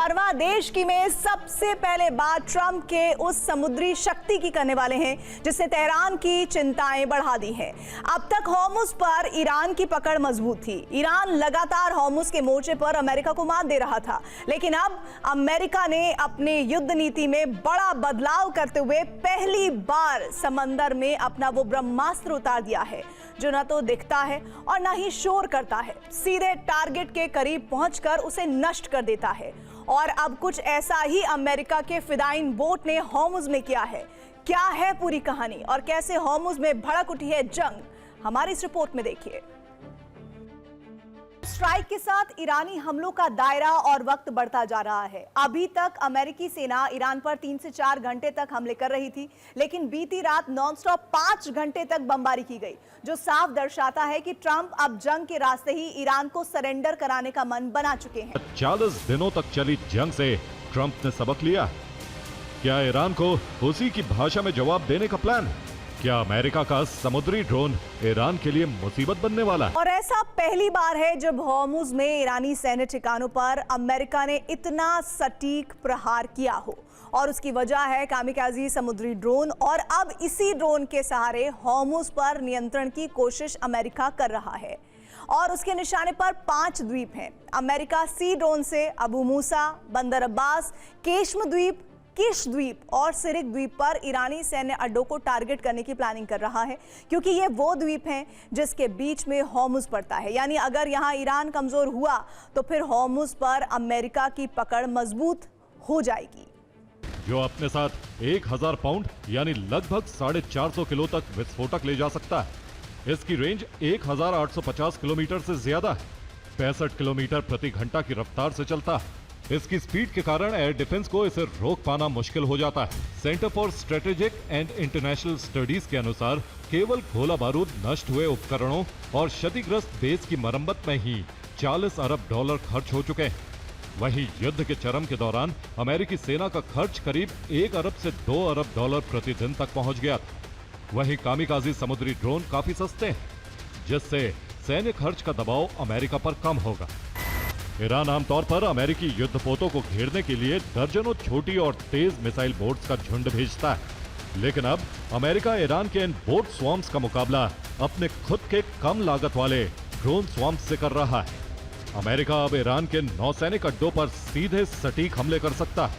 18वां देश की में सबसे पहले बात ट्रंप के उस समुद्री शक्ति की करने वाले हैं जिसने तेहरान की चिंताएं बढ़ा दी हैं। अब तक होर्मुज पर ईरान की पकड़ मजबूत थी। ईरान लगातार होर्मुज के मोर्चे पर अमेरिका को मात दे रहा था, लेकिन अब अमेरिका ने अपने युद्ध नीति में बड़ा बदलाव करते हुए पहली बार समंदर में अपना वो ब्रह्मास्त्र उतार दिया है जो न तो दिखता है और न ही शोर करता है, सीधे टारगेट के करीब पहुंचकर उसे नष्ट कर देता है। और अब कुछ ऐसा ही अमेरिका के फिदाइन बोट ने होर्मुज में किया है। क्या है पूरी कहानी और कैसे होर्मुज में भड़क उठी है जंग, हमारी इस रिपोर्ट में देखिए। स्ट्राइक के साथ ईरानी हमलों का दायरा और वक्त बढ़ता जा रहा है। अभी तक अमेरिकी सेना ईरान पर 3 से 4 घंटे तक हमले कर रही थी, लेकिन बीती रात नॉनस्टॉप 5 घंटे तक बमबारी की गई, जो साफ दर्शाता है कि ट्रंप अब जंग के रास्ते ही ईरान को सरेंडर कराने का मन बना चुके हैं। 40 दिनों तक चली जंग से ट्रंप ने सबक लिया। क्या ईरान को उसी की भाषा में जवाब देने का प्लान? क्या अमेरिका का समुद्री ड्रोन ईरान के लिए मुसीबत बनने वाला? और ऐसा पहली बार है जब होर्मुज में ईरानी सैन्य ठिकानों पर अमेरिका ने इतना सटीक प्रहार किया हो, और उसकी वजह है कामिकाज़ी समुद्री ड्रोन। और अब इसी ड्रोन के सहारे होर्मुज पर नियंत्रण की कोशिश अमेरिका कर रहा है, और उसके निशाने पर 5 द्वीप हैं। अमेरिका सी ड्रोन से अबू मूसा, बंदर अब्बास, केश्म द्वीप, किश द्वीप और सिरिक द्वीप पर ईरानी सैन्य अड्डों को टारगेट करने की प्लानिंग कर रहा है, क्योंकि ये वो द्वीप हैं जिसके बीच में होर्मुज पड़ता है। यानी अगर यहाँ ईरान कमजोर हुआ तो फिर होर्मुज पर अमेरिका की पकड़ मजबूत हो जाएगी। जो अपने साथ 1000 पाउंड यानी लगभग 450 किलो तक विस्फोटक ले जा सकता है। इसकी रेंज 1850 किलोमीटर से ज्यादा है। 65 किलोमीटर प्रति घंटा की रफ्तार से चलता है। इसकी स्पीड के कारण एयर डिफेंस को इसे रोक पाना मुश्किल हो जाता है। Centre for strategic and international studies के अनुसार केवल गोला बारूद, नष्ट हुए उपकरणों और क्षतिग्रस्त बेस की मरम्मत में ही 40 अरब डॉलर खर्च हो चुके हैं। वहीं युद्ध के चरम के दौरान अमेरिकी सेना का खर्च करीब 1 अरब से 2 अरब डॉलर प्रतिदिन तक पहुंच गया था। वहीं कामिकाज़ी समुद्री ड्रोन काफी सस्ते हैं, जिससे सैन्य खर्च का दबाव अमेरिका पर कम होगा। ईरान आमतौर पर अमेरिकी युद्धपोतों को घेरने के लिए दर्जनों छोटी और तेज मिसाइल बोट्स का झुंड भेजता है, लेकिन अब अमेरिका ईरान के इन बोट स्वॉर्म्स का मुकाबला अपने खुद के कम लागत वाले ड्रोन स्वॉर्म्स से कर रहा है। अमेरिका अब ईरान के नौसैनिक अड्डों पर सीधे सटीक हमले कर सकता है।